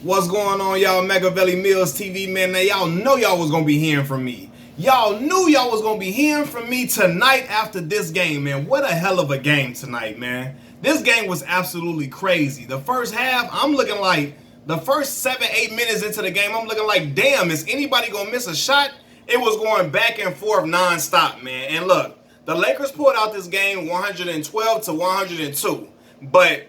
What's going on, y'all? Machiavelli Mills TV, man. Now, y'all know y'all was going to be hearing from me. Y'all knew y'all was going to be hearing from me tonight after this game, man. What a hell of a game tonight, man. This game was absolutely crazy. The first half, I'm looking like, the first 7-8 minutes into the game, I'm looking like, damn, is anybody going to miss a shot? It was going back and forth nonstop, man. And look, the Lakers pulled out this game 112 to 102. But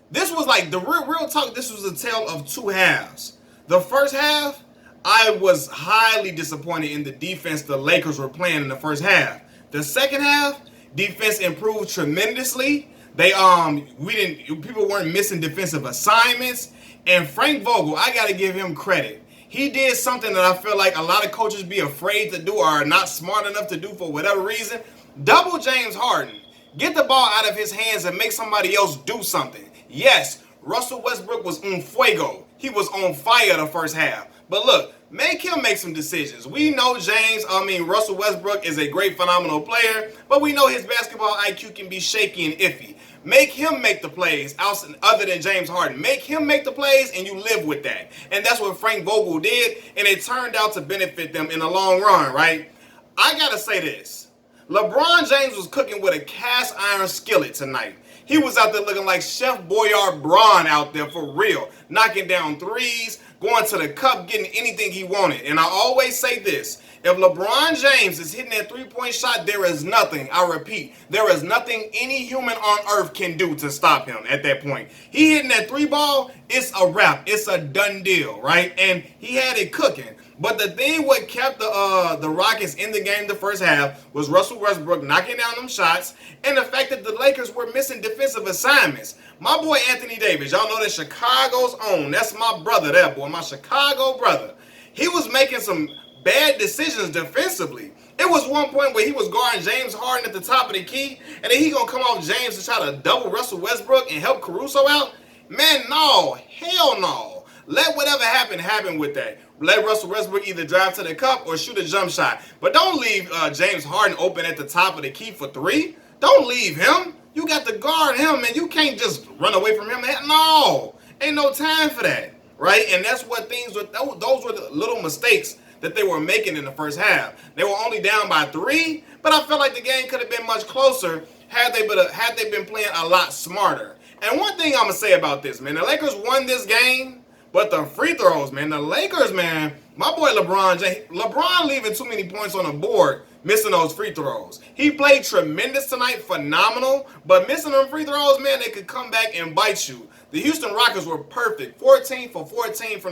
this was like the real talk. This was a tale of two halves. The first half, I was highly disappointed in the defense the Lakers were playing in the first half. The second half, defense improved tremendously. People weren't missing defensive assignments. And Frank Vogel, I got to give him credit. He did something that I feel like a lot of coaches be afraid to do or are not smart enough to do for whatever reason. Double James Harden. Get the ball out of his hands and make somebody else do something. Yes, Russell Westbrook was on fuego. He was on fire the first half. But look, make him make some decisions. We know Russell Westbrook is a great, phenomenal player, but we know his basketball IQ can be shaky and iffy. Make him make the plays other than James Harden. Make him make the plays and you live with that. And that's what Frank Vogel did, and it turned out to benefit them in the long run, right? I gotta say this. LeBron James was cooking with a cast iron skillet tonight. He was out there looking like Chef Boyardee Braun out there for real. Knocking down threes, going to the cup, getting anything he wanted. And I always say this. If LeBron James is hitting that three-point shot, there is nothing, I repeat, there is nothing any human on earth can do to stop him at that point. He hitting that three ball, it's a wrap. It's a done deal, right? And he had it cooking. But the thing what kept the Rockets in the game the first half was Russell Westbrook knocking down them shots and the fact that the Lakers were missing defensive assignments. My boy Anthony Davis, y'all know that Chicago's own. That's my brother there, boy, my Chicago brother. He was making some bad decisions defensively. It was one point where he was guarding James Harden at the top of the key, and then he gonna come off James to try to double Russell Westbrook and help Caruso out? Man, no. Hell no. Let whatever happen with that. Let Russell Westbrook either drive to the cup or shoot a jump shot. But don't leave James Harden open at the top of the key for three. Don't leave him. You got to guard him, man. You can't just run away from him. No. Ain't no time for that, right? And that's what those were the little mistakes that they were making in the first half. They were only down by 3, but I felt like the game could have been much closer had they been playing a lot smarter. And one thing I'm going to say about this, man, the Lakers won this game, but the free throws, man, the Lakers, man, my boy LeBron leaving too many points on the board, missing those free throws. He played tremendous tonight, phenomenal, but missing them free throws, man, they could come back and bite you. The Houston Rockets were perfect, 14 for 14 from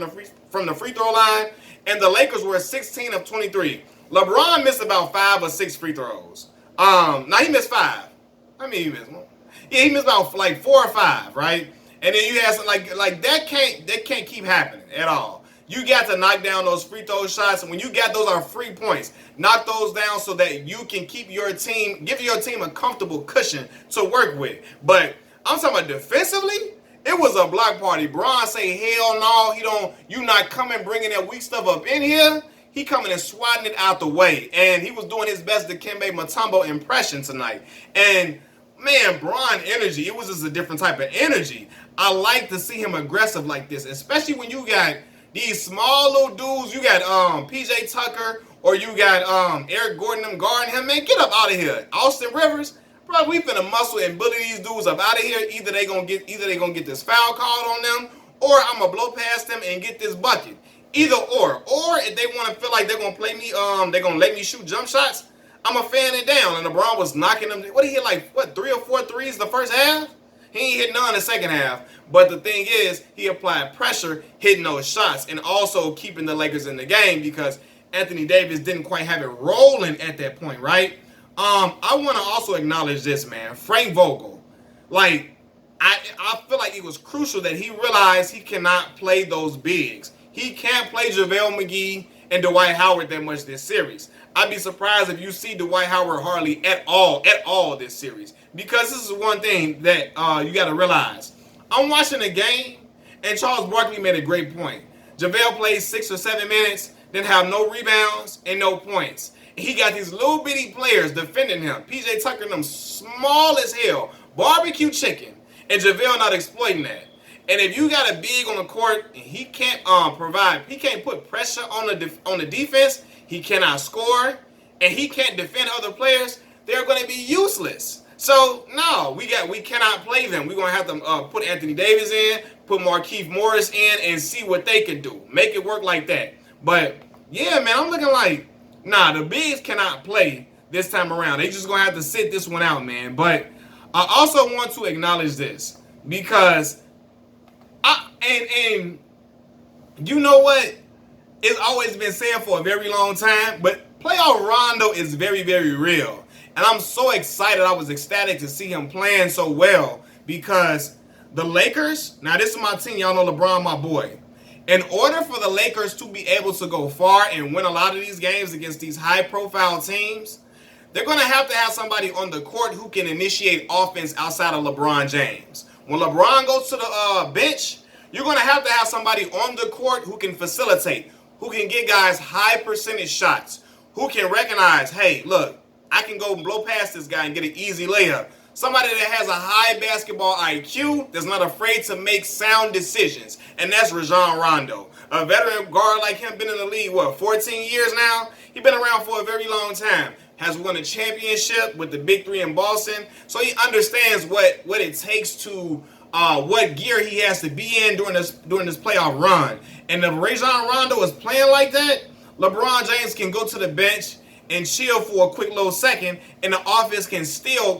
the free throw line, and the Lakers were 16 of 23. LeBron missed about 5 or 6 free throws. Now he missed 5. I mean, he missed one. Yeah, he missed about like 4 or 5, right? And then you have some like that can't keep happening at all. You got to knock down those free throw shots, and when you got those are free points, knock those down so that you can keep your team, give your team a comfortable cushion to work with. But I'm talking about defensively. It was a block party. Bron say, hell no, you not coming bringing that weak stuff up in here. He coming and swatting it out the way. And he was doing his best Dikembe Mutombo impression tonight. And, man, Bron energy, it was just a different type of energy. I like to see him aggressive like this, especially when you got these small little dudes. You got P.J. Tucker or you got Eric Gordon them guarding him. Man, get up out of here. Austin Rivers. Bro, we finna muscle and bully these dudes up out of here. Either they gonna get this foul called on them, or I'm gonna blow past them and get this bucket. Either or. Or if they wanna feel like they're gonna play me, they're gonna let me shoot jump shots, I'm gonna fan it down. And LeBron was knocking them. What, he hit like 3 or 4 threes the first half? He ain't hit none the second half. But the thing is, he applied pressure, hitting those shots, and also keeping the Lakers in the game because Anthony Davis didn't quite have it rolling at that point, right? I want to also acknowledge this, man. Frank Vogel. Like, I feel like it was crucial that he realized he cannot play those bigs. He can't play JaVale McGee and Dwight Howard that much this series. I'd be surprised if you see Dwight Howard hardly at all this series. Because this is one thing that you got to realize. I'm watching the game, and Charles Barkley made a great point. JaVale played 6 or 7 minutes, didn't have no rebounds and no points. He got these little bitty players defending him. P.J. Tucker and them small as hell. Barbecue chicken. And JaVale not exploiting that. And if you got a big on the court and he can't he can't put pressure on the defense, he cannot score, and he can't defend other players, they're going to be useless. So no, we cannot play them. We're gonna have to put Anthony Davis in, put Markieff Morris in, and see what they can do. Make it work like that. But yeah, man, I'm looking like the bigs cannot play this time around. They just gonna have to sit this one out, man. But I also want to acknowledge this because and you know what? It's always been said for a very long time, but playoff Rondo is very, very real. And I'm so excited. I was ecstatic to see him playing so well because the Lakers, now this is my team. Y'all know LeBron, my boy. In order for the Lakers to be able to go far and win a lot of these games against these high-profile teams, they're going to have somebody on the court who can initiate offense outside of LeBron James. When LeBron goes to the bench, you're going to have somebody on the court who can facilitate, who can get guys high percentage shots, who can recognize, hey, look, I can go blow past this guy and get an easy layup. Somebody that has a high basketball IQ that's not afraid to make sound decisions. And that's Rajon Rondo. A veteran guard like him, been in the league, 14 years now? He's been around for a very long time. Has won a championship with the Big Three in Boston. So he understands what it takes to, what gear he has to be in during this playoff run. And if Rajon Rondo is playing like that, LeBron James can go to the bench and chill for a quick little second, and the offense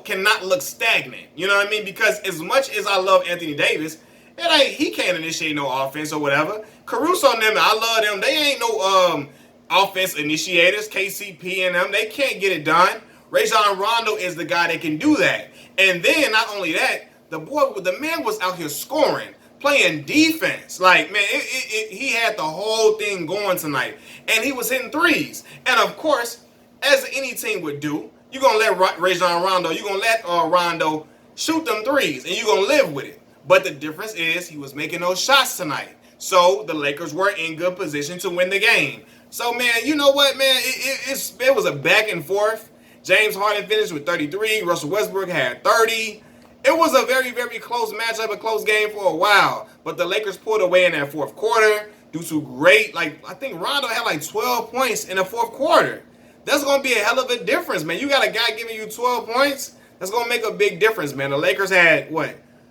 cannot look stagnant. You know what I mean? Because as much as I love Anthony Davis, he can't initiate no offense or whatever. Caruso and them, I love them. They ain't no offense initiators. KCP and them, they can't get it done. Rajon Rondo is the guy that can do that. And then not only that, the man was out here scoring, playing defense. Like, man, he had the whole thing going tonight, and he was hitting threes. And of course, as any team would do, you're going to let Rajon Rondo, you're going to let Rondo shoot them threes, and you're going to live with it. But the difference is he was making those shots tonight. So the Lakers were in good position to win the game. So, man, you know what, man? It was a back and forth. James Harden finished with 33. Russell Westbrook had 30. It was a very, very close matchup, a close game for a while. But the Lakers pulled away in that fourth quarter due to I think Rondo had like 12 points in the fourth quarter. That's going to be a hell of a difference, man. You got a guy giving you 12 points. That's going to make a big difference, man. The Lakers had,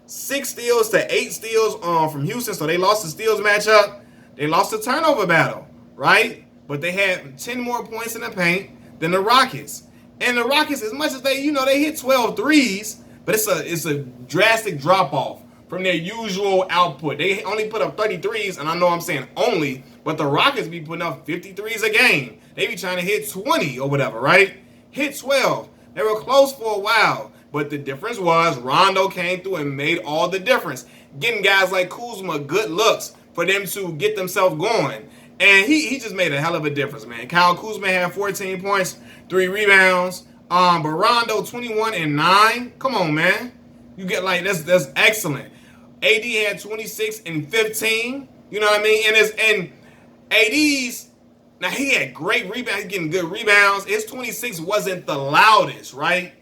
6 steals to 8 steals from Houston, so they lost the steals matchup. They lost the turnover battle, right? But they had 10 more points in the paint than the Rockets. And the Rockets, as much as they hit 12 threes, but it's a drastic drop-off from their usual output. They only put up 33s, and I know I'm saying only, but the Rockets be putting up 53s a game. They be trying to hit 20 or whatever, right? Hit 12. They were close for a while, but the difference was Rondo came through and made all the difference, getting guys like Kuzma good looks for them to get themselves going. And he just made a hell of a difference, man. Kyle Kuzma had 14 points, 3 rebounds. But Rondo 21 and 9. Come on, man. You get that's excellent. AD had 26 and 15. You know what I mean? And AD's, now he had great rebounds, he's getting good rebounds. His 26 wasn't the loudest, right?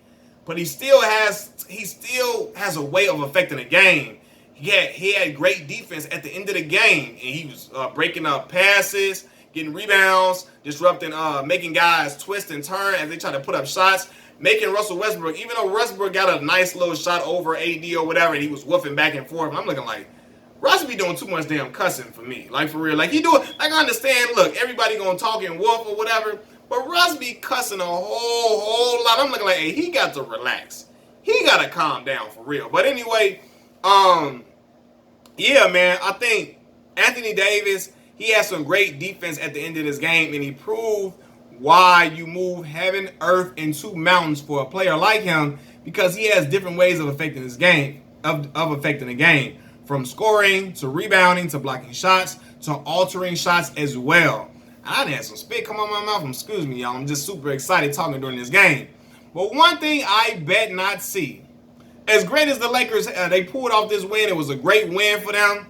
But he still has a way of affecting the game. He had great defense at the end of the game, and he was breaking up passes, getting rebounds, disrupting, making guys twist and turn as they try to put up shots, making Russell Westbrook, even though Westbrook got a nice little shot over AD or whatever, and he was woofing back and forth, and I'm looking like, Russ be doing too much damn cussing for me. Like, for real. Like, I understand, look, everybody gonna talk and woof or whatever, but Russ be cussing a whole lot. I'm looking like, hey, he got to relax. He got to calm down for real. But anyway, yeah, man, I think Anthony Davis, he had some great defense at the end of this game, and he proved why you move heaven, earth, and 2 mountains for a player like him, because he has different ways of affecting this game, of affecting the game, from scoring to rebounding to blocking shots to altering shots as well. I done had some spit come out my mouth. Excuse me, y'all. I'm just super excited talking during this game. But one thing I bet not see, as great as the Lakers, they pulled off this win, it was a great win for them.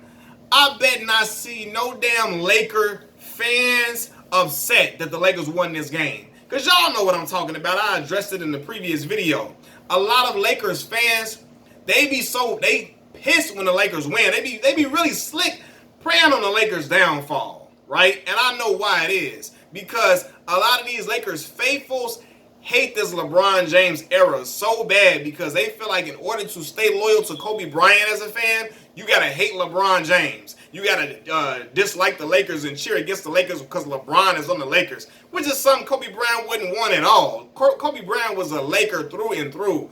I bet not see no damn Laker fans upset that the Lakers won this game. Because y'all know what I'm talking about. I addressed it in the previous video. A lot of Lakers fans, they pissed when the Lakers win. They be really slick preying on the Lakers' downfall, right? And I know why it is. Because a lot of these Lakers faithfuls hate this LeBron James era so bad because they feel like in order to stay loyal to Kobe Bryant as a fan, you gotta hate LeBron James. You gotta dislike the Lakers and cheer against the Lakers because LeBron is on the Lakers, which is something Kobe Bryant wouldn't want at all. Kobe Bryant was a Laker through and through.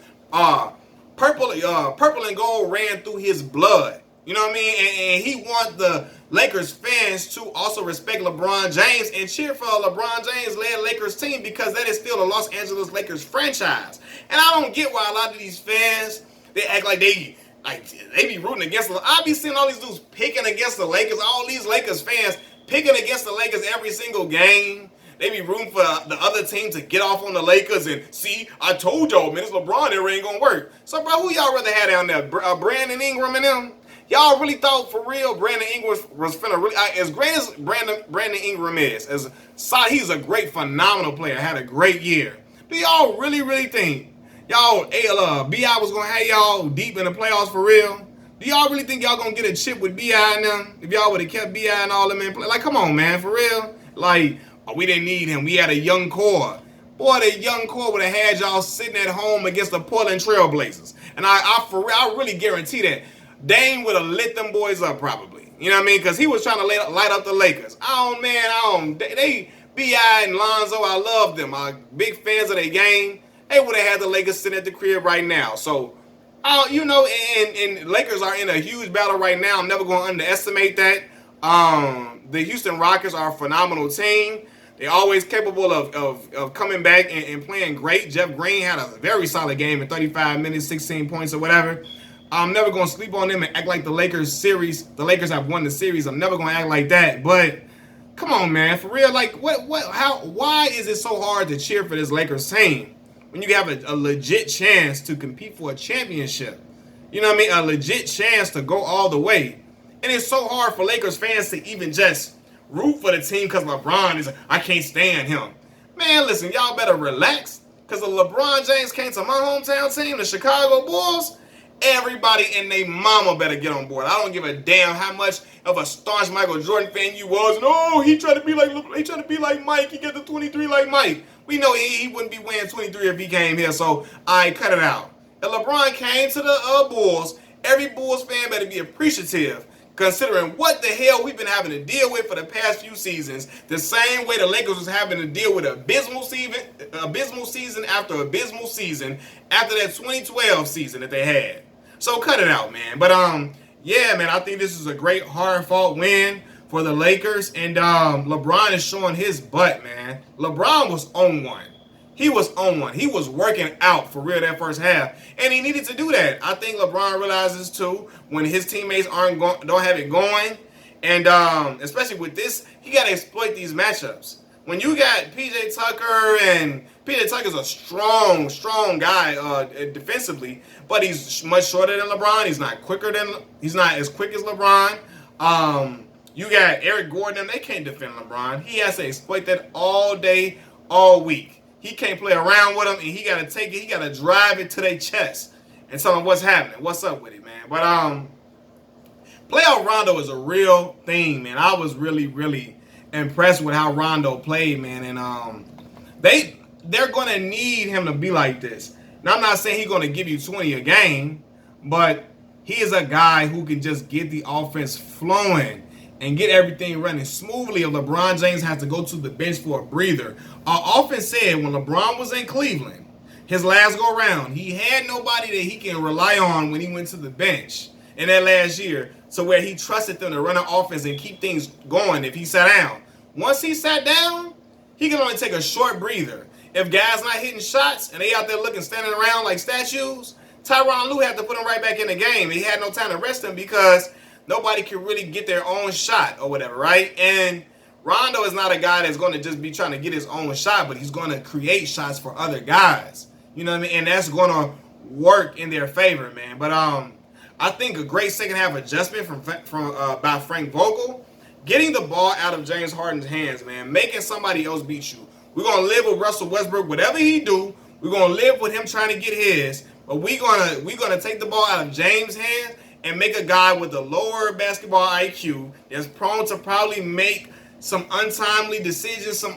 Purple and gold ran through his blood. You know what I mean? And he want the Lakers fans to also respect LeBron James and cheer for a LeBron James-led Lakers team because that is still the Los Angeles Lakers franchise. And I don't get why a lot of these fans, they act like they be rooting against them. I be seeing all these dudes picking against the Lakers, all these Lakers fans picking against the Lakers every single game. They be rooting for the other team to get off on the Lakers and see, I told y'all, man, this LeBron era ain't gonna work. So, bro, who y'all rather have down there? Brandon Ingram and them? Y'all really thought for real Brandon Ingram was finna really, as great as Brandon Ingram is, he's a great, phenomenal player, had a great year. Do y'all really think y'all, B.I. was gonna have y'all deep in the playoffs for real? Do y'all really think y'all gonna get a chip with B.I. and them? If y'all would have kept B.I. and all them in play? Like, come on, man, for real? Like, we didn't need him. We had a young core. Boy, the young core would have had y'all sitting at home against the Portland Trailblazers. And I really guarantee that Dame would have lit them boys up probably. You know what I mean? Because he was trying to light up the Lakers. They B.I. and Lonzo, I love them. I'm big fans of their game. They would have had the Lakers sitting at the crib right now. So, and Lakers are in a huge battle right now. I'm never going to underestimate that. The Houston Rockets are a phenomenal team. They're always capable of coming back and playing great. Jeff Green had a very solid game in 35 minutes, 16 points or whatever. I'm never going to sleep on them and act like the Lakers have won the series. I'm never going to act like that. But come on, man, for real, like why is it so hard to cheer for this Lakers team when you have a legit chance to compete for a championship? You know what I mean? A legit chance to go all the way. And it's so hard for Lakers fans to even just root for the team because LeBron I can't stand him. Man, listen, y'all better relax because if LeBron James came to my hometown team, the Chicago Bulls, everybody and their mama better get on board. I don't give a damn how much of a staunch Michael Jordan fan you was. No, he tried to be like Mike. He got the 23 like Mike. We know he wouldn't be wearing 23 if he came here, so I cut it out. If LeBron came to the Bulls, every Bulls fan better be appreciative, considering what the hell we've been having to deal with for the past few seasons, the same way the Lakers was having to deal with abysmal season after abysmal season after that 2012 season that they had. So cut it out, man. But yeah, man, I think this is a great hard-fought win for the Lakers, and LeBron is showing his butt, man. LeBron was on one. He was on one. He was working out for real that first half, and he needed to do that. I think LeBron realizes too when his teammates don't have it going, and especially with this, he got to exploit these matchups. When you got PJ Tucker, and PJ Tucker's a strong guy defensively, but he's much shorter than LeBron. He's not as quick as LeBron. You got Eric Gordon. They can't defend LeBron. He has to exploit that all day, all week. He can't play around with them, and he got to take it. He got to drive it to their chest and tell them what's happening, what's up with it, man. But playoff Rondo is a real thing, man. I was really impressed with how Rondo played, man, and they're gonna need him to be like this. Now, I'm not saying he's gonna give you 20 a game, but he is a guy who can just get the offense flowing and get everything running smoothly if LeBron James has to go to the bench for a breather. I often said when LeBron was in Cleveland, his last go around, he had nobody that he can rely on when he went to the bench in that last year, to where he trusted them to run an offense and keep things going if he sat down. Once he sat down, he can only take a short breather. If guys not hitting shots and they out there standing around like statues, Tyronn Lue had to put him right back in the game. He had no time to rest him because nobody can really get their own shot or whatever, right? And Rondo is not a guy that's going to just be trying to get his own shot, but he's going to create shots for other guys. You know what I mean? And that's going to work in their favor, man. But I think a great second half adjustment by Frank Vogel, getting the ball out of James Harden's hands, man, making somebody else beat you. We're going to live with Russell Westbrook. Whatever he do, we're going to live with him trying to get his. But we're gonna take the ball out of James' hands and make a guy with a lower basketball IQ that's prone to probably make some untimely decisions, some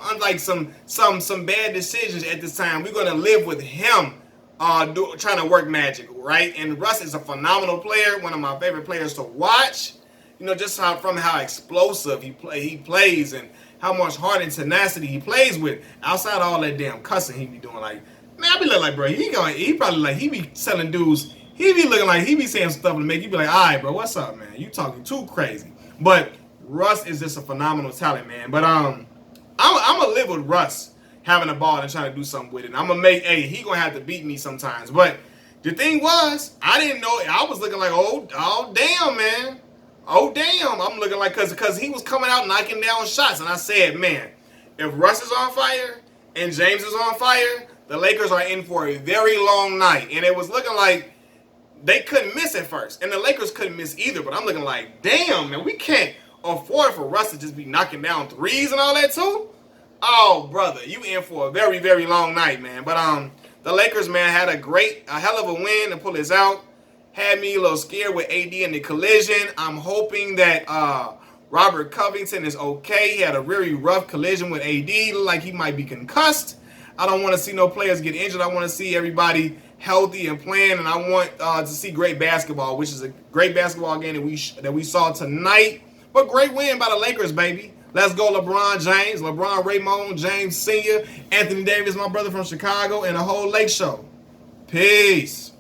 bad decisions at this time. We're gonna live with him trying to work magic, right? And Russ is a phenomenal player, one of my favorite players to watch. You know, just from how explosive he plays and how much heart and tenacity he plays with. Outside of all that damn cussing he be doing, like, man, I be looking like, bro, he probably like, he be telling dudes, he be looking like he be saying stuff to make you be like, all right, bro, what's up, man? You talking too crazy. But Russ is just a phenomenal talent, man. But I'm gonna live with Russ having a ball and trying to do something with it. And I'm gonna make, hey, he gonna have to beat me sometimes. But the thing was, I didn't know. I was looking like, oh damn, man. Oh damn, I'm looking like, because he was coming out knocking down shots, and I said, man, if Russ is on fire and James is on fire, the Lakers are in for a very long night. And it was looking like they couldn't miss at first, and the Lakers couldn't miss either. But I'm looking like, damn, man, we can't afford for Russ to just be knocking down threes and all that too. Oh, brother, you in for a very, very long night, man. But the Lakers, man, had a hell of a win to pull this out. Had me a little scared with AD in the collision. I'm hoping that Robert Covington is okay. He had a very rough collision with AD. Looked like he might be concussed. I don't want to see no players get injured. I want to see everybody healthy and playing, and I want to see great basketball, which is a great basketball game that we saw tonight. But great win by the Lakers, baby. Let's go, LeBron James, LeBron Raymond James Sr., Anthony Davis, my brother from Chicago, and the whole Lake Show. Peace.